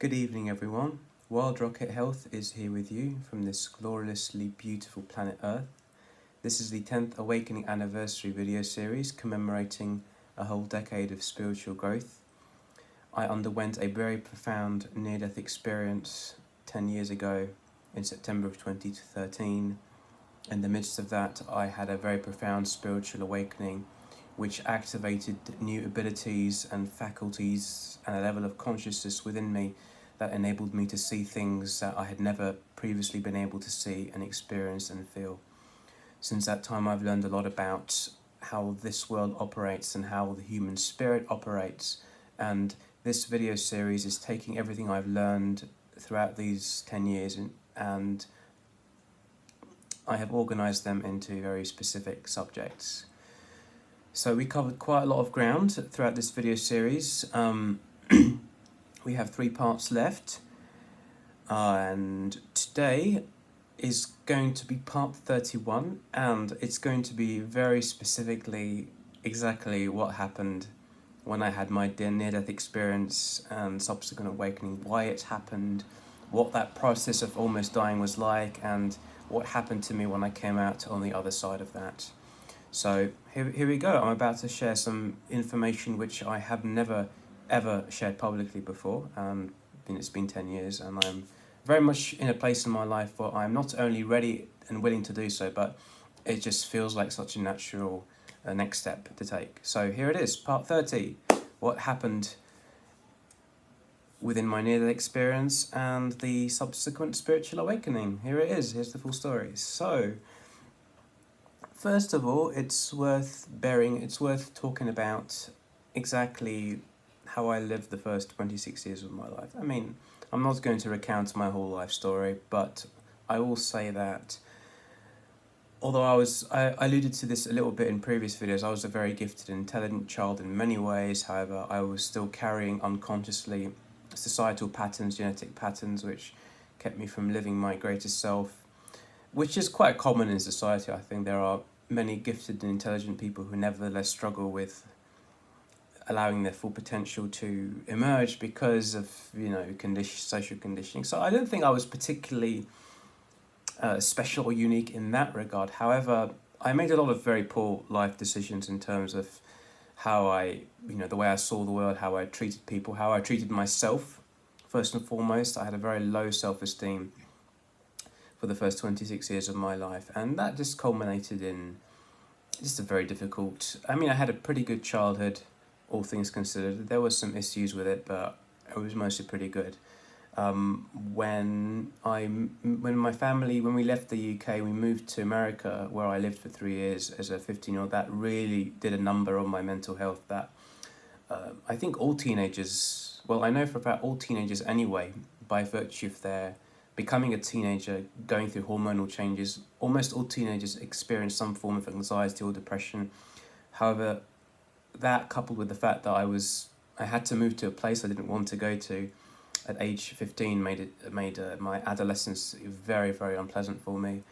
Good evening, everyone. Wild Rocket Health is here with you from this gloriously beautiful planet Earth. This is the 10th Awakening Anniversary video series commemorating a whole decade of spiritual growth. I underwent a very profound near-death experience 10 years ago in September of 2013. In the midst of that, I had a very profound spiritual awakening which activated new abilities and faculties and a level of consciousness within me that enabled me to see things that I had never previously been able to see and experience and feel. Since that time, I've learned a lot about how this world operates and how the human spirit operates, and this video series is taking everything I've learned throughout these 10 years and I have organized them into very specific subjects. So we covered quite a lot of ground throughout this video series. We have 3 parts left, and today is going to be part 31, and it's going to be very specifically exactly what happened when I had my near-death experience and subsequent awakening, why it happened, what that process of almost dying was like, and what happened to me when I came out on the other side of that. So here we go. I'm about to share some information which I have never ever shared publicly before. It's been 10 years and I'm very much in a place in my life where I'm not only ready and willing to do so, but it just feels like such a natural next step to take. So here it is, part 30. What happened within my near-death experience and the subsequent spiritual awakening. Here it is. Here's the full story. So first of all, it's worth talking about exactly how I lived the first 26 years of my life. I mean, I'm not going to recount my whole life story, but I will say that although I alluded to this a little bit in previous videos, I was a very gifted and intelligent child in many ways. However, I was still carrying unconsciously societal patterns, genetic patterns, which kept me from living my greatest self, which is quite common in society. I think there are many gifted and intelligent people who nevertheless struggle with allowing their full potential to emerge because of, social conditioning. So I don't think I was particularly special or unique in that regard. However, I made a lot of very poor life decisions in terms of how the way I saw the world, how I treated people, how I treated myself. First and foremost, I had a very low self-esteem for the first 26 years of my life, and that just culminated in just a very difficult... I had a pretty good childhood, all things considered. There were some issues with it, but it was mostly pretty good. When we left the UK, we moved to America, where I lived for 3 years as a 15-year-old. That really did a number on my mental health that I think all teenagers, I know for a fact all teenagers anyway, by virtue of their becoming a teenager, going through hormonal changes, almost all teenagers experience some form of anxiety or depression. However, that coupled with the fact that I had to move to a place I didn't want to go to at age 15 made my adolescence very, very unpleasant for me.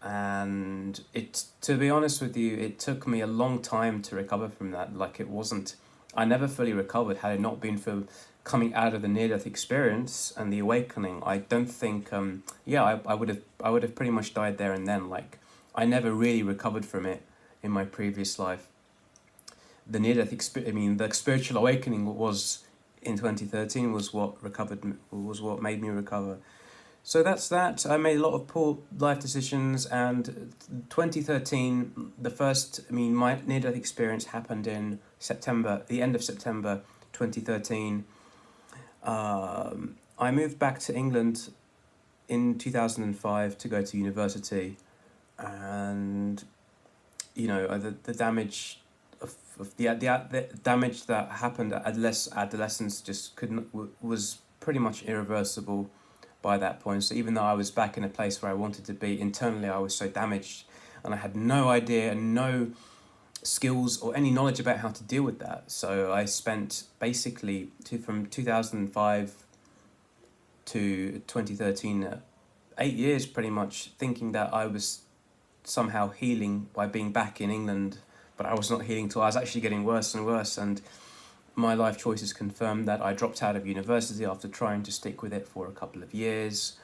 And to be honest with you, it took me a long time to recover from that. I never fully recovered had it not been for coming out of the near-death experience and the awakening. I don't think, I would have pretty much died there and then. I never really recovered from it in my previous life. The near-death the spiritual awakening was in 2013 was what made me recover. So that's that. I made a lot of poor life decisions, and 2013, my near-death experience happened in September, the end of September 2013. I moved back to England in 2005 to go to university, and the damage the damage that happened at adolescence was pretty much irreversible by that point. So even though I was back in a place where I wanted to be, internally I was so damaged, and I had no idea and no skills or any knowledge about how to deal with that. So I spent basically from 2005 to 2013, 8 years pretty much, thinking that I was somehow healing by being back in England, but I was not healing till I was actually getting worse and worse. And my life choices confirmed that. I dropped out of university after trying to stick with it for a couple of years,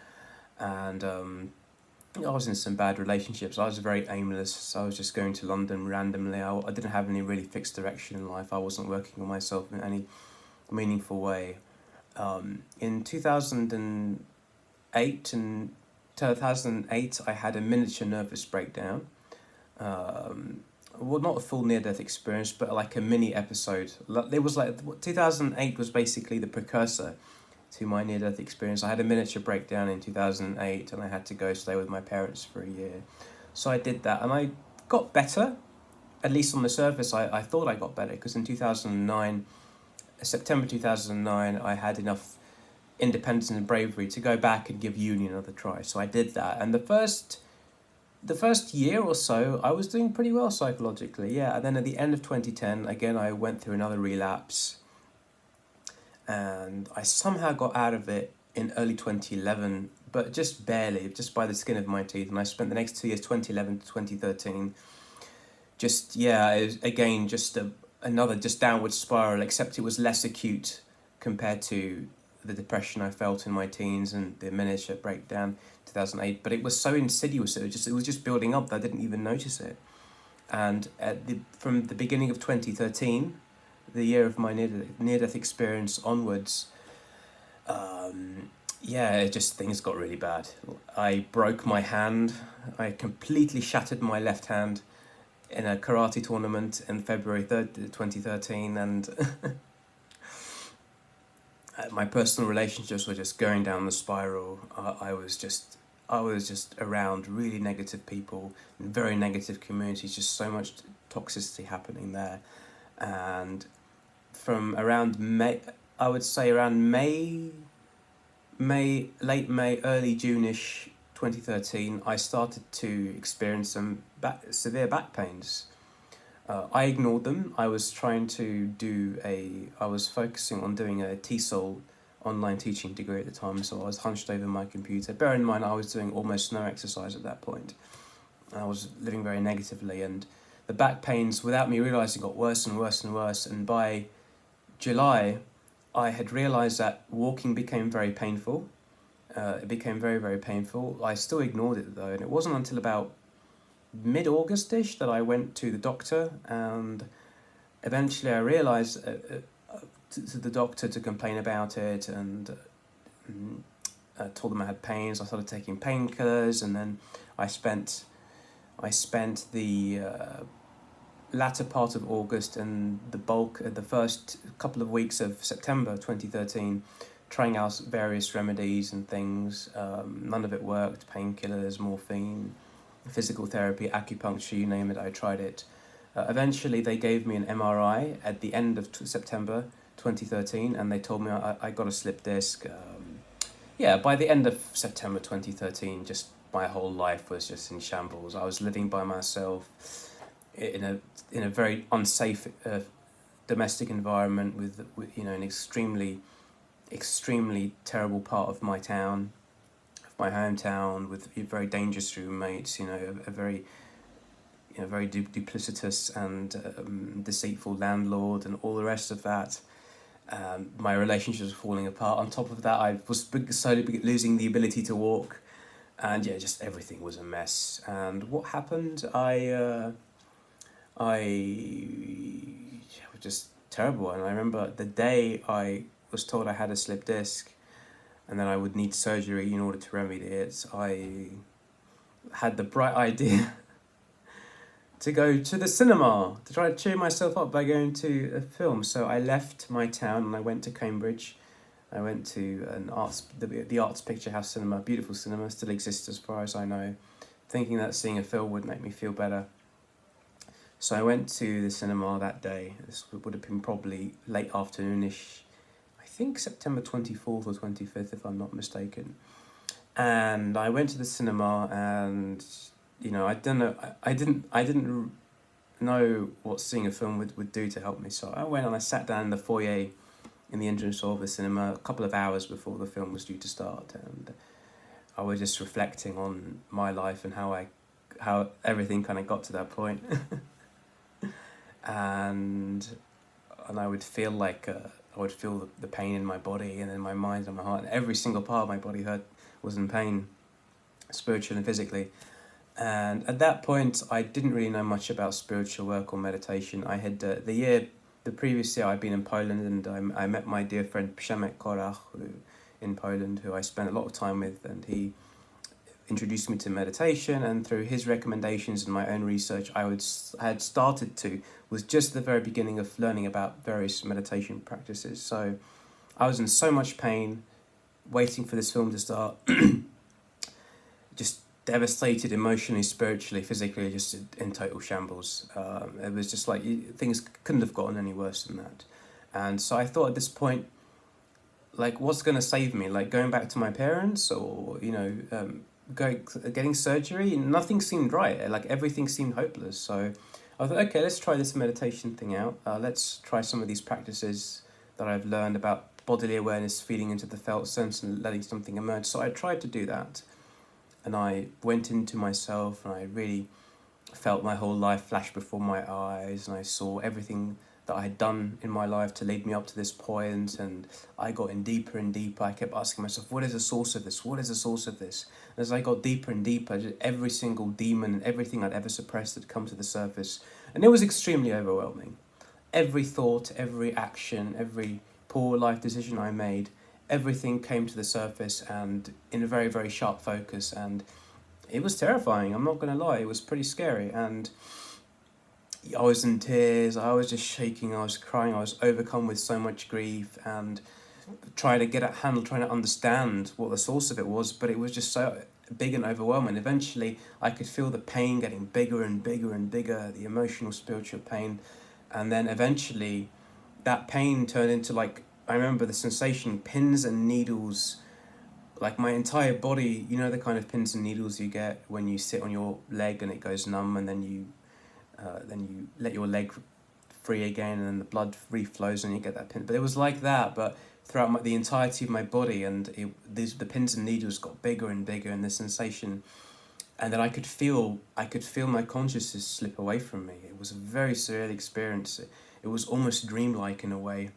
and I was in some bad relationships. I was very aimless. I was just going to London randomly. I didn't have any really fixed direction in life. I wasn't working on myself in any meaningful way. In 2008, I had a miniature nervous breakdown. Well, not a full near-death experience, but like a mini episode. It was like 2008 was basically the precursor to my near-death experience. I had a miniature breakdown in 2008, and I had to go stay with my parents for a year. So I did that, and I got better. At least on the surface, I thought I got better, because in 2009, September 2009, I had enough independence and bravery to go back and give uni another try. So I did that, and the first year or so, I was doing pretty well psychologically, yeah. And then at the end of 2010, again, I went through another relapse, and I somehow got out of it in early 2011, but just barely, just by the skin of my teeth. And I spent the next 2 years, 2011 to 2013, just, yeah, it was, again, just another just downward spiral, except it was less acute compared to the depression I felt in my teens and the miniature breakdown 2008. But it was so insidious, it was just building up that I didn't even notice it. And from the beginning of 2013, the year of my near-death experience onwards, things got really bad. I broke my hand. I completely shattered my left hand in a karate tournament in February 3rd, 2013, and my personal relationships were just going down the spiral. I was just around really negative people, very negative communities, just so much toxicity happening there. And from around May, I would say around late May, early June-ish 2013, I started to experience some severe back pains. I ignored them. I was focusing on doing a TESOL online teaching degree at the time, so I was hunched over my computer. Bear in mind, I was doing almost no exercise at that point. I was living very negatively, and the back pains, without me realising, got worse and worse and worse, and by July, I had realised that walking became very painful. It became very, very painful. I still ignored it though, and it wasn't until about mid-August-ish that I went to the doctor, and eventually I realised to the doctor to complain about it, and told them I had pains. I started taking painkillers, and then I spent the latter part of August and the first couple of weeks of September 2013 trying out various remedies and things. None of it worked. Painkillers, morphine, physical therapy, acupuncture, you name it, I tried it. Eventually they gave me an MRI at the end of September 2013, and they told me I got a slip disc. By the end of September 2013, just my whole life was just in shambles. I was living by myself in a very unsafe domestic environment with an extremely terrible part of my town, of my hometown, with very dangerous roommates. A very duplicitous and deceitful landlord, and all the rest of that. My relationships were falling apart. On top of that, I was slowly losing the ability to walk, and just everything was a mess. And what happened? I was just terrible. And I remember the day I was told I had a slip disc, and then I would need surgery in order to remedy it. I had the bright idea to go to the cinema to try to cheer myself up by going to a film. So I left my town and I went to Cambridge. I went to the Arts Picture House cinema, beautiful cinema, still exists as far as I know, thinking that seeing a film would make me feel better. So I went to the cinema that day. This would have been probably late afternoonish, I think September 24th or 25th, if I'm not mistaken. And I went to the cinema, and I didn't know what seeing a film would do to help me. So I went and I sat down in the foyer in the entrance hall of the cinema a couple of hours before the film was due to start, and I was just reflecting on my life and how everything kind of got to that point. And I would feel like I would feel the pain in my body and in my mind and my heart, and every single part of my body was in pain, spiritually and physically. And at that point, I didn't really know much about spiritual work or meditation. I had the previous year, I'd been in Poland, and I met my dear friend Przemek Korach in Poland, who I spent a lot of time with, and he introduced me to meditation, and through his recommendations and my own research, I had started to, was just the very beginning of learning about various meditation practices. So I was in so much pain, waiting for this film to start, just devastated emotionally, spiritually, physically, just in total shambles. It was just like things couldn't have gotten any worse than that. And so I thought at this point, like, what's going to save me? Like going back to my parents, or getting surgery? Nothing seemed right. Like everything seemed hopeless. So I thought, okay, let's try this meditation thing out. Let's try some of these practices that I've learned about bodily awareness, feeling into the felt sense and letting something emerge. So I tried to do that. And I went into myself, and I really felt my whole life flash before my eyes, and I saw everything that I had done in my life to lead me up to this point, and I got in deeper and deeper. I kept asking myself, what is the source of this? What is the source of this? And as I got deeper and deeper, just every single demon and everything I'd ever suppressed had come to the surface, and it was extremely overwhelming. Every thought, every action, every poor life decision I made, everything came to the surface and in a very, very sharp focus, and it was terrifying. I'm not going to lie, it was pretty scary, and I was in tears, I was just shaking, I was crying, I was overcome with so much grief, and trying to get a handle, trying to understand what the source of it was, but it was just so big and overwhelming. Eventually I could feel the pain getting bigger and bigger and bigger, the emotional, spiritual pain, and then eventually that pain turned into, like, I remember the sensation, pins and needles, like my entire body, the kind of pins and needles you get when you sit on your leg and it goes numb, and then you let your leg free again, and then the blood reflows and you get that pin. But it was like that, but throughout the entirety of my body, and the pins and needles got bigger and bigger, and the sensation, and then I could feel my consciousness slip away from me. It was a very surreal experience. It was almost dreamlike in a way.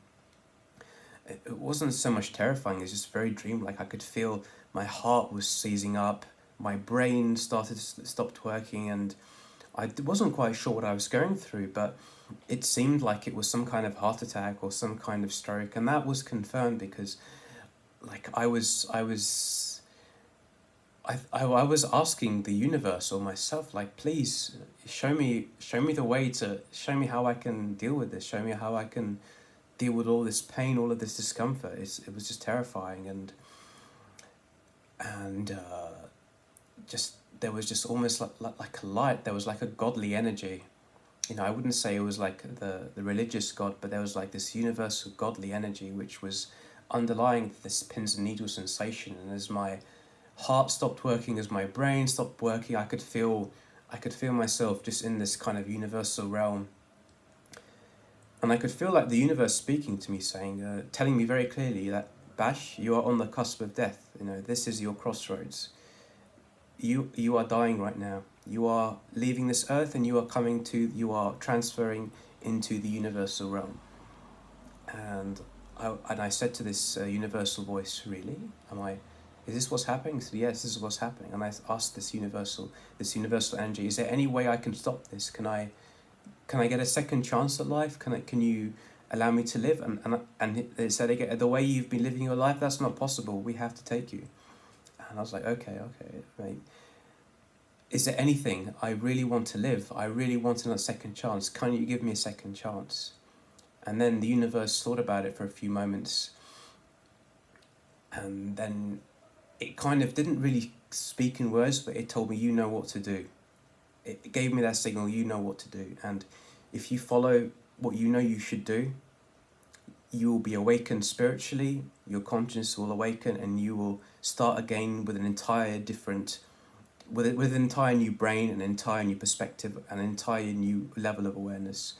It wasn't so much terrifying, it's just very dreamlike. I could feel my heart was seizing up, my brain stopped working, and I wasn't quite sure what I was going through, but it seemed like it was some kind of heart attack or some kind of stroke, and that was confirmed because, like, I was asking the universe or myself, like, please show me the way, to show me how I can deal with this, show me how I can deal with all this pain, all of this discomfort. It was just terrifying, and just there was just almost like a light. There was like a godly energy. I wouldn't say it was like the religious God, but there was like this universal godly energy which was underlying this pins and needles sensation. And as my heart stopped working, as my brain stopped working, I could feel myself just in this kind of universal realm. And I could feel like the universe speaking to me, saying, telling me very clearly that, Bash, you are on the cusp of death. This is your crossroads. You are dying right now. You are leaving this earth, and you are transferring into the universal realm. And I said to this universal voice, really? Is this what's happening? He said, yes, this is what's happening. And I asked this universal energy, is there any way I can stop this? Can I get a second chance at life? Can you allow me to live? And it said again, the way you've been living your life, that's not possible. We have to take you. And I was like, okay, mate. Is there anything? I really want to live. I really want another second chance. Can you give me a second chance? And then the universe thought about it for a few moments. And then it kind of didn't really speak in words, but it told me, you know what to do. It gave me that signal, you know what to do. And if you follow what you know you should do, you will be awakened spiritually, your conscience will awaken, and you will start again with an entire new brain, an entire new perspective, an entire new level of awareness.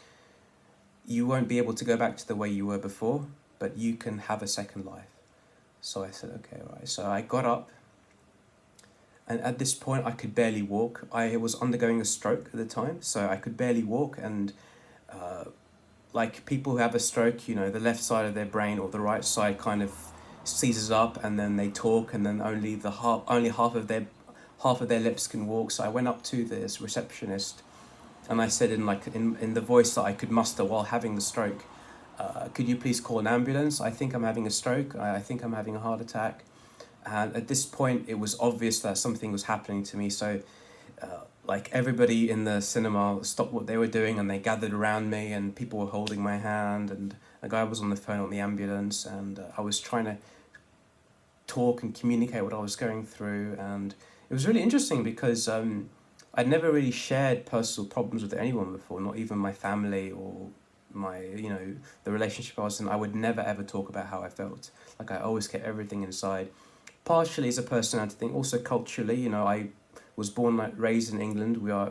You won't be able to go back to the way you were before, but you can have a second life. So I said, okay, all right. So I got up, and at this point I could barely walk. I was undergoing a stroke at the time, so I could barely walk, and like people who have a stroke, the left side of their brain or the right side kind of seizes up, and then they talk, and then only half of their lips can walk. So I went up to this receptionist, and I said in the voice that I could muster while having the stroke, could you please call an ambulance? I think I'm having a stroke. I think I'm having a heart attack. And at this point, it was obvious that something was happening to me. So, like everybody in the cinema stopped what they were doing, and they gathered around me, and people were holding my hand, and a guy was on the phone on the ambulance, and I was trying to talk and communicate what I was going through. And it was really interesting because I'd never really shared personal problems with anyone before, not even my family or my, the relationship I was in. I would never ever talk about how I felt. Like, I always kept everything inside. Partially as a personality thing, also culturally, I was raised in England. We are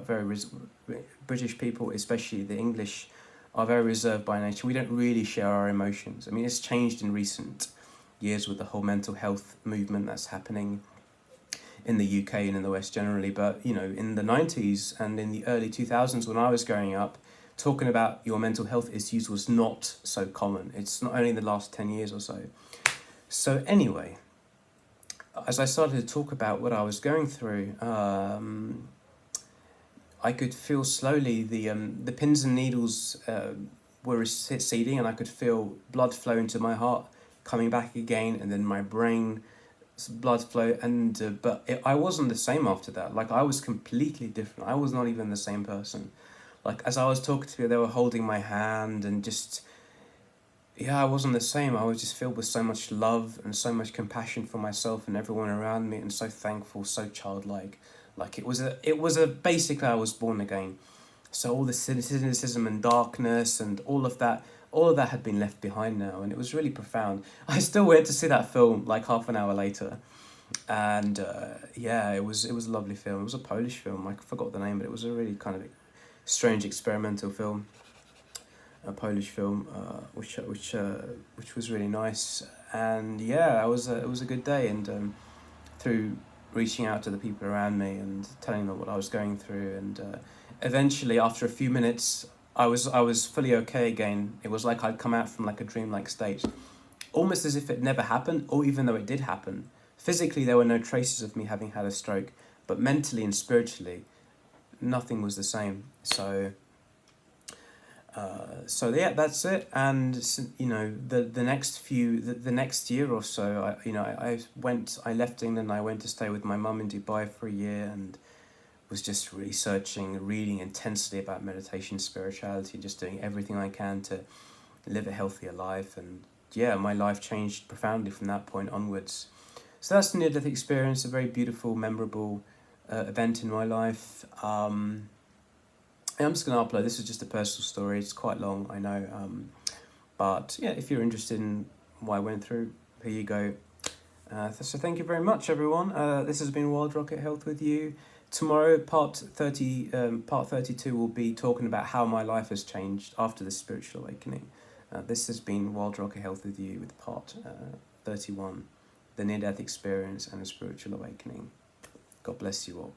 British people, especially the English, are very reserved by nature. We don't really share our emotions. I mean, it's changed in recent years with the whole mental health movement that's happening in the UK and in the West generally. But, in the 90s and in the early 2000s when I was growing up, talking about your mental health issues was not so common. It's not only in the last 10 years or so. So anyway, as I started to talk about what I was going through, I could feel slowly the pins and needles were receding, and I could feel blood flow into my heart, coming back again, and then my brain blood flow, and I wasn't the same after that. Like, I was completely different. I was not even the same person. Like, as I was talking to people, they were holding my hand, and just, yeah, I wasn't the same. I was just filled with so much love and so much compassion for myself and everyone around me, and so thankful, so childlike. Like, basically, I was born again. So all the cynicism and darkness and all of that had been left behind now, and it was really profound. I still went to see that film like half an hour later, and it was a lovely film. It was a Polish film. I forgot the name, but it was a really kind of strange experimental film, a Polish film, which was really nice. And yeah, it was a good day, and through reaching out to the people around me and telling them what I was going through, and eventually, after a few minutes, I was fully okay again. It was like I'd come out from like a dreamlike state, almost as if it never happened, or even though it did happen. Physically, there were no traces of me having had a stroke, but mentally and spiritually, nothing was the same. So yeah, that's it. And the next year or so, I left England. I went to stay with my mum in Dubai for a year, and was just researching, reading intensely about meditation, spirituality, just doing everything I can to live a healthier life. And yeah, my life changed profoundly from that point onwards. So that's the near-death experience, a very beautiful, memorable event in my life. I'm just going to upload, this is just a personal story, it's quite long, I know. But yeah, if you're interested in what I went through, here you go. So thank you very much, everyone. This has been Wild Rocket Health with you. Tomorrow, part 32 will be talking about how my life has changed after the spiritual awakening. This has been Wild Rocket Health with you with part 31, the near-death experience and the spiritual awakening. God bless you all.